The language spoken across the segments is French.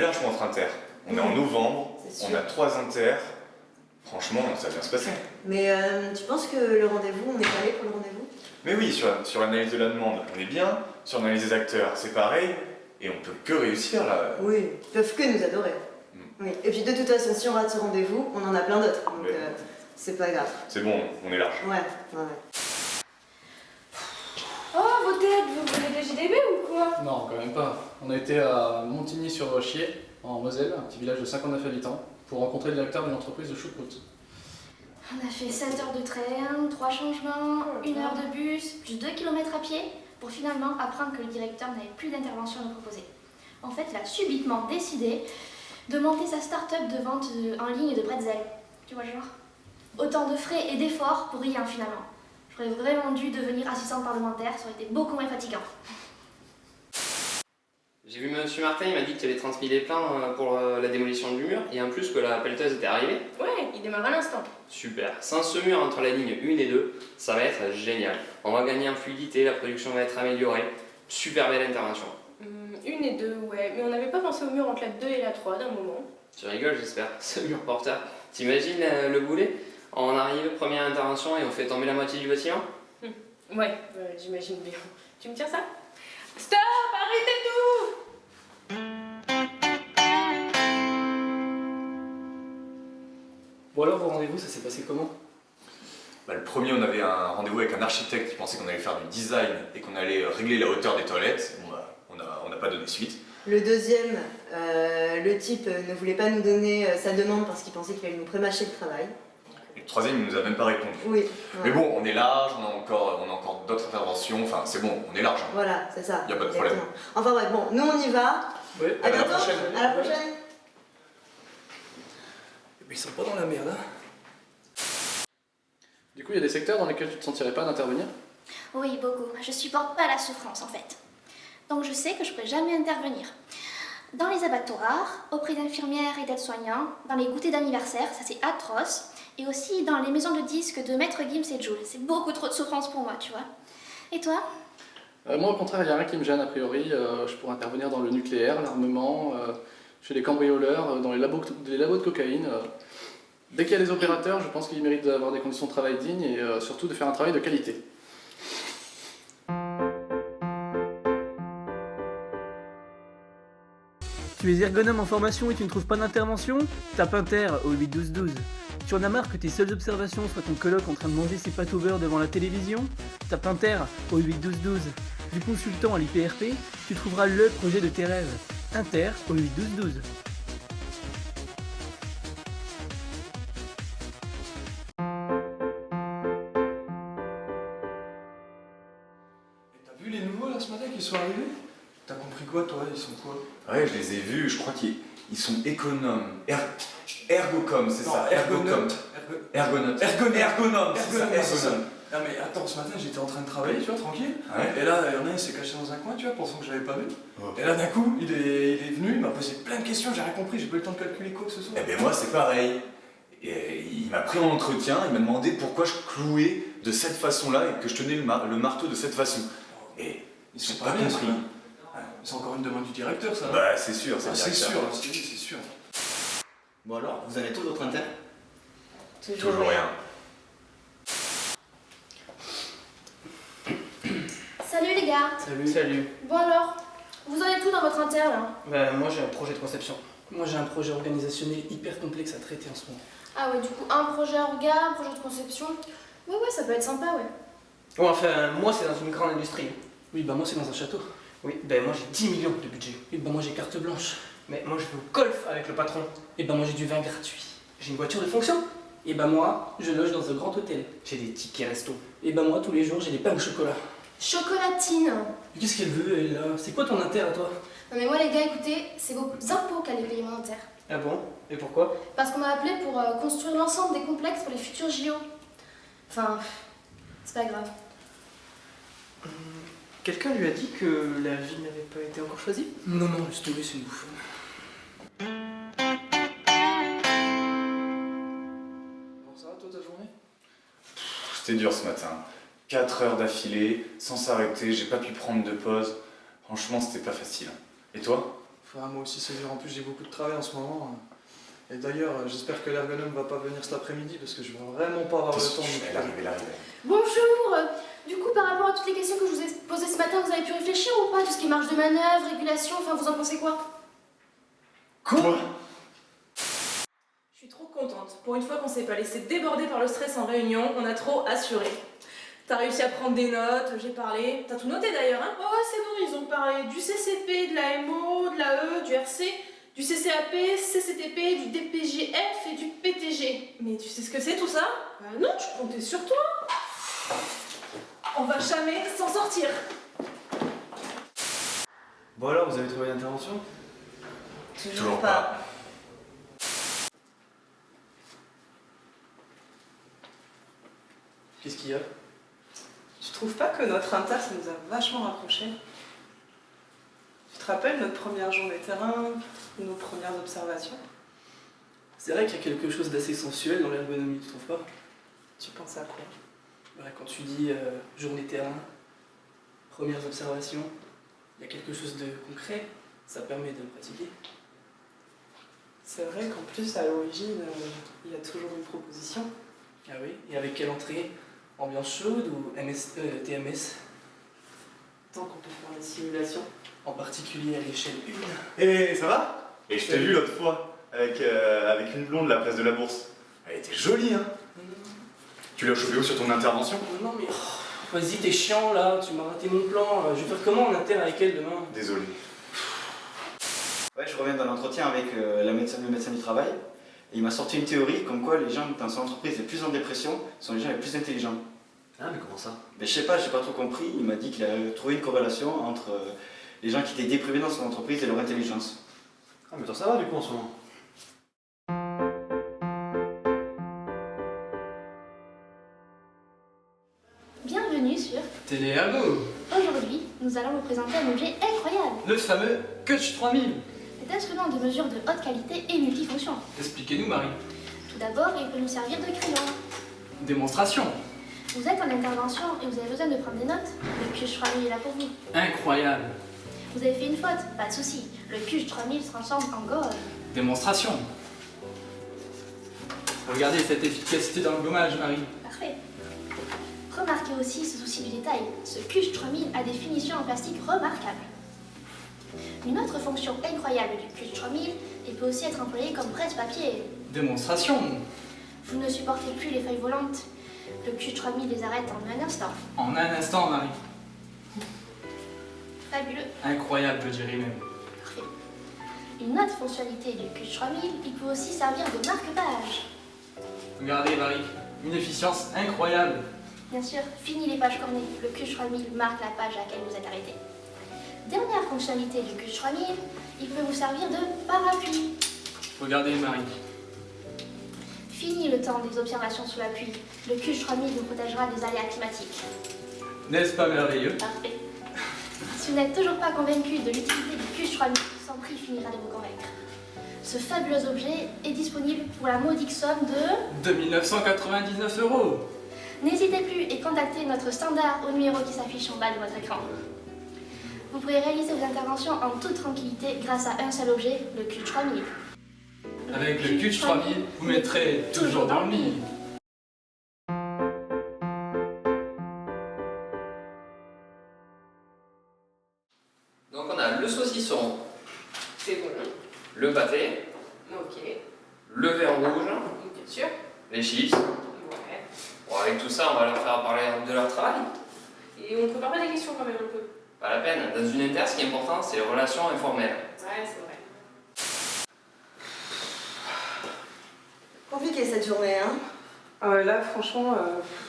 large pour notre inter. On est en novembre, on a 3 inters. Franchement, ça va bien se passer. Mais tu penses que le rendez-vous, on est calé pour le rendez-vous? Mais oui, sur l'analyse de la demande, on est bien. Sur l'analyse des acteurs, c'est pareil. Et on peut que réussir là. Oui, ils peuvent que nous adorer. Oui. Et puis de toute façon, si on rate ce rendez-vous, on en a plein d'autres. Donc c'est pas grave. C'est bon, on est large. Ouais. Oh, vos têtes, vous venez de JDB ou quoi? Non, quand même pas. On a été à Montigny-sur-Chier, en Moselle, un petit village de 59 habitants, pour rencontrer le directeur d'une entreprise de choucroute. On a fait 7 heures de train, 3 changements, 1 heure de bus, plus 2 km à pied, pour finalement apprendre que le directeur n'avait plus d'intervention à nous proposer. En fait, il a subitement décidé de monter sa start-up de vente en ligne de bretzel. Tu vois, genre, autant de frais et d'efforts pour rien finalement. J'aurais vraiment dû devenir assistante parlementaire, ça aurait été beaucoup moins fatigant. J'ai vu Monsieur Martin, il m'a dit que tu avais transmis les plans pour la démolition du mur et en plus que la pelleteuse était arrivée. Ouais, il démarre à l'instant. Super. Sans ce mur entre la ligne 1 et 2, ça va être génial. On va gagner en fluidité, la production va être améliorée. Super belle intervention. 1 et 2, ouais. Mais on n'avait pas pensé au mur entre la 2 et la 3 d'un moment. Tu rigoles, j'espère. Ce mur porteur. T'imagines le boulet? On arrive, première intervention et on fait tomber la moitié du bâtiment? Ouais, j'imagine bien. Tu me tiens ça? Stop! Arrêtez tout! Bon alors, vos rendez-vous, ça s'est passé comment? Le premier, on avait un rendez-vous avec un architecte qui pensait qu'on allait faire du design et qu'on allait régler la hauteur des toilettes. Bon, on n'a pas donné suite. Le deuxième, le type ne voulait pas nous donner sa demande parce qu'il pensait qu'il allait nous prémâcher le travail. Et le troisième, il nous a même pas répondu. Oui. Mais bon, on est large, on a encore d'autres interventions. Enfin, c'est bon, on est large. Hein. Voilà, c'est ça. Y a pas de problème. Enfin bref, bon, nous on y va. Oui. À bientôt. prochaine. À la prochaine. Ils sont pas dans la merde, hein. Du coup, il y a des secteurs dans lesquels tu te sentirais pas d'intervenir? Oui, beaucoup. Je supporte pas la souffrance en fait. Donc je sais que je pourrais jamais intervenir. Dans les abattoirs, auprès d'infirmières et d'aides-soignants, dans les goûters d'anniversaire, ça c'est atroce, et aussi dans les maisons de disques de Maître Gims et Jules. C'est beaucoup trop de souffrance pour moi, tu vois. Et toi? Moi, au contraire, il n'y a rien qui me gêne a priori. Je pourrais intervenir dans le nucléaire, l'armement, chez les cambrioleurs, dans les labos de cocaïne. Dès qu'il y a des opérateurs, je pense qu'ils méritent d'avoir des conditions de travail dignes et surtout de faire un travail de qualité. Tu es ergonome en formation et tu ne trouves pas d'intervention? Tape Inter au 8-12-12. Tu en as marre que tes seules observations soient ton coloc en train de manger ses pâtes au beurre devant la télévision? Tape Inter au 8-12-12. Du consultant à l'IPRP, tu trouveras le projet de tes rêves. Inter au 8-12-12. T'as vu les nouveaux là ce matin qui sont arrivés? T'as compris quoi toi? Ils sont quoi? Ouais, je les ai vus, je crois qu'ils sont économes. Ergocom, c'est ça. Ergonome. Ergonome, c'est ça, ergonome. Non mais attends, ce matin j'étais en train de travailler, tu vois, tranquille. Ouais. Et là, il y en a un, il s'est caché dans un coin, tu vois, pensant que je l'avais pas vu. Oh. Et là d'un coup, il est venu, il m'a posé plein de questions, j'ai rien compris, j'ai pas eu le temps de calculer quoi que ce soit. Eh ben moi c'est pareil. Et il m'a pris en entretien, il m'a demandé pourquoi je clouais de cette façon-là et que je tenais le marteau de cette façon. Et Ils sont pas pas bien, compris. ça. C'est encore une demande du directeur, ça. Bah c'est sûr, c'est Ah, le c'est directeur. sûr, c'est sûr. Bon alors, vous avez tout votre inter? Toujours rien. Salut les gars. Salut. Bon alors, vous en êtes tout dans votre inter là? Bah, moi j'ai un projet de conception. Moi j'ai un projet organisationnel hyper complexe à traiter en ce moment. Ah ouais, du coup, un projet orga, un projet de conception. Ouais, ça peut être sympa, ouais. Ouais, enfin, moi c'est dans une grande industrie. Oui, bah moi c'est dans un château. Oui, ben moi j'ai 10 millions de budget. Oui, bah moi j'ai carte blanche. Mais moi je vais au golf avec le patron. Et bah moi j'ai du vin gratuit. J'ai une voiture de fonction. Et bah moi, je loge dans un grand hôtel. J'ai des tickets resto. Et bah moi, tous les jours, j'ai des pains au chocolat. Chocolatine. Mais qu'est-ce qu'elle veut, elle, là? C'est quoi ton inter à toi? Non mais moi les gars, écoutez, c'est vos impôts qui allaient payer mon inter. Ah bon? Et pourquoi? Parce qu'on m'a appelé pour construire l'ensemble des complexes pour les futurs JO. Enfin, c'est pas grave. Quelqu'un lui a dit que la vie n'avait pas été encore choisie? Non, laisse tomber, c'est une bouffonne. Bon, ça va toi ta journée? C'était dur ce matin. 4 heures d'affilée, sans s'arrêter, j'ai pas pu prendre de pause. Franchement, c'était pas facile. Et toi? Faudra moi aussi saisir, en plus j'ai beaucoup de travail en ce moment. Et d'ailleurs, j'espère que l'ergonome va pas venir cet après-midi parce que je vais vraiment pas avoir le temps de Elle arrive, elle arrive. Bonjour. Du coup, par rapport à toutes les questions que je vous ai posées ce matin, vous avez pu réfléchir ou pas? Tout ce qui est marge de manœuvre, régulation, enfin, vous en pensez quoi? Quoi? Je suis trop contente. Pour une fois qu'on s'est pas laissé déborder par le stress en réunion, on a trop assuré. T'as réussi à prendre des notes, j'ai parlé. T'as tout noté d'ailleurs, hein? Ouais, c'est bon, ils ont parlé du CCP, de la MO, de l'AE, du RC, du CCAP, CCTP, du DPJF et du PTG. Mais tu sais ce que c'est tout ça? Non, je comptais sur toi. On va jamais s'en sortir. Bon alors, vous avez trouvé l'intervention? Toujours pas. Qu'est-ce qu'il y a? Tu trouves pas que notre inter, ça nous a vachement rapprochés? Tu te rappelles notre première journée terrain, nos premières observations? C'est vrai qu'il y a quelque chose d'assez sensuel dans l'ergonomie, tu trouves pas? Tu penses à quoi? Bah, quand tu dis journée terrain, premières observations, il y a quelque chose de concret, ça permet de le pratiquer. C'est vrai qu'en plus, à l'origine, il y a toujours une proposition. Ah oui? Et avec quelle entrée? Ambiance chaude ou TMS? Tant qu'on peut faire des simulations. En particulier à l'échelle 1. Et ça va? Et je t'ai vu l'autre fois, avec une blonde, la place de la Bourse. Elle était jolie, hein? Tu l'as chopé où sur ton intervention? Non mais, vas-y, t'es chiant là, tu m'as raté mon plan. Je vais faire comment en inter avec elle demain? Désolé. Ouais, je reviens d'un entretien avec le médecin du travail. Et il m'a sorti une théorie comme quoi les gens dans son entreprise les plus en dépression sont les gens les plus intelligents. Ah, mais comment ça? Mais je sais pas, j'ai pas trop compris. Il m'a dit qu'il a trouvé une corrélation entre les gens qui étaient déprimés dans son entreprise et leur intelligence. Ah, mais toi ça va du coup en ce moment? Bienvenue sur Téléergo. Aujourd'hui, nous allons vous présenter un objet incroyable. Le fameux Coach 3000. Cet instrument de mesure de haute qualité et multifonction. Expliquez-nous, Marie. Tout d'abord, il peut nous servir de crayon. Démonstration. Vous êtes en intervention et vous avez besoin de prendre des notes. Le QG 3000 est là pour vous. Incroyable. Vous avez fait une faute, pas de souci. Le QG 3000 se transforme en gold. Démonstration. Regardez cette efficacité dans le gommage, Marie. Parfait. Remarquez aussi ce souci du détail. Ce QG 3000 a des finitions en plastique remarquables. Une autre fonction incroyable du QG 3000, il peut aussi être employé comme presse-papier. Démonstration. Vous ne supportez plus les feuilles volantes. Le QG 3000 les arrête en un instant. En un instant, Marie. Fabuleux. Incroyable, je dirais même. Parfait. Une autre fonctionnalité du QG 3000, il peut aussi servir de marque-page. Regardez, Marie. Une efficience incroyable. Bien sûr, fini les pages cornées. Le QG 3000 marque la page à laquelle vous êtes arrêté. Dernière fonctionnalité du QG 3000, il peut vous servir de parapluie. Regardez, Marie. Fini le temps des observations sous la pluie. Le QG 3000 vous protégera des aléas climatiques. N'est-ce pas merveilleux? Parfait. Si vous n'êtes toujours pas convaincu de l'utilité du QG 3000, sans prix finira de vous convaincre. Ce fabuleux objet est disponible pour la modique somme de 2999 €. N'hésitez plus et contactez notre standard au numéro qui s'affiche en bas de votre écran. Vous pourrez réaliser vos interventions en toute tranquillité grâce à un seul objet, le QG 3000. Avec le QG 3000, vous mettrez toujours dans le mille. Donc on a le saucisson, C'est bon. le pâté, Ok. le vin rouge, Bien sûr. les chips. Ouais. Bon, avec tout ça, on va leur faire parler de leur travail. Et on prépare pas des questions quand même un peu. Pas la peine. Dans une inter, ce qui est important, c'est les relations informelles. Ouais, c'est vrai. Compliqué cette journée, hein. Ah ouais, là, franchement,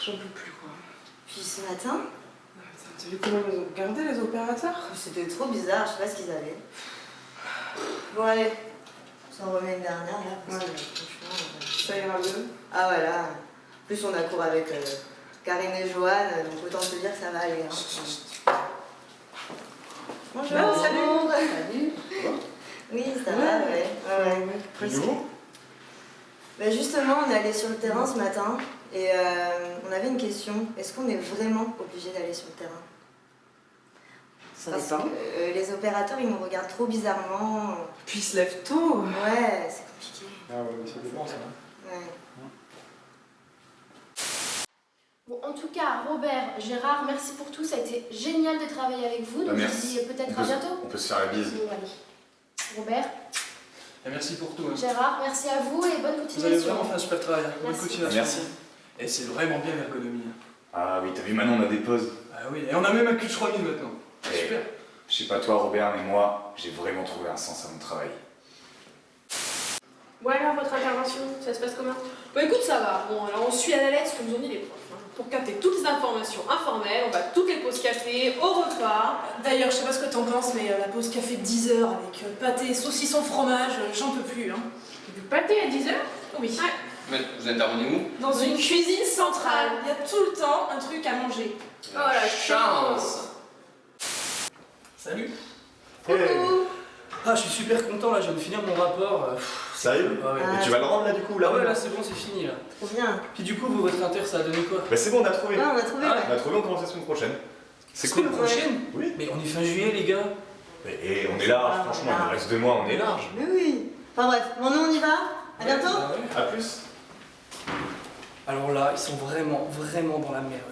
j'en peux plus, quoi. Puis ce matin, T'as vu comment ils ont regardé les opérateurs? c'était trop bizarre, je sais pas ce qu'ils avaient. Bon allez, on s'en remet une dernière là, parce que franchement... Ça ira mieux. Ah voilà, en plus on a cours avec Karine et Joanne, donc autant te dire que ça va aller. Hein. Bonjour. Ah, salut. Salut. Oui, ça va, ouais. Et nous? Ben justement, on est allé sur le terrain ce matin et on avait une question. Est-ce qu'on est vraiment obligé d'aller sur le terrain? Parce que les opérateurs, ils nous regardent trop bizarrement. Puis ils se lèvent tôt. Ouais, c'est compliqué. Ah ouais, ça dépend ça. Ouais. Bon, en tout cas, Robert, Gérard, merci pour tout. Ça a été génial de travailler avec vous. Donc, je vous dis peut-être à bientôt. On peut se faire la bise. Bon, allez. Robert, Et merci pour tout. Hein. Gérard, merci à vous et bonne Vous continuation. avez vraiment fait un super travail. Bonne Merci. continuation. Merci. Et c'est vraiment bien l'ergonomie. Ah oui, t'as vu, maintenant on a des pauses. Ah oui, et on a même un Q 3000 maintenant. Et Super. Je sais pas toi, Robert, mais moi, j'ai vraiment trouvé un sens à mon travail. Bon alors, votre intervention, ça se passe comment? Bah écoute, ça va. Bon, alors on suit à la lettre ce que nous ont dit les profs. Hein. Pour capter toutes les informations informelles, on va toutes les pauses café, au repas. D'ailleurs, je sais pas ce que t'en penses, mais la pause café de 10 h avec pâté, saucisson, fromage, j'en peux plus. Hein. Du pâté à 10 h? Oui. Ouais. Mais vous intervenez où? Dans une cuisine centrale. Il y a tout le temps un truc à manger. Oh la chance! Salut. Coucou. Ah, je suis super content là, je viens de finir mon rapport. Sérieux? Ah ouais. Ah, Et tu vas le rendre là du coup là? Ah ouais, là c'est bon, c'est fini là. Trop bien. Puis du coup, votre inter, ça a donné quoi? Bah c'est bon, on a trouvé. Ouais, on a trouvé, Ah, ouais. On a trouvé, on commence la semaine prochaine. C'est cool, la prochaine? Oui. Mais on est fin juillet, les gars. Et on est large, Ah, franchement, il ah. nous reste 2 mois, on est large. Mais oui. Enfin bref, bon, nous on y va. À bientôt. Ah ouais. A plus. Alors là, ils sont vraiment dans la merde.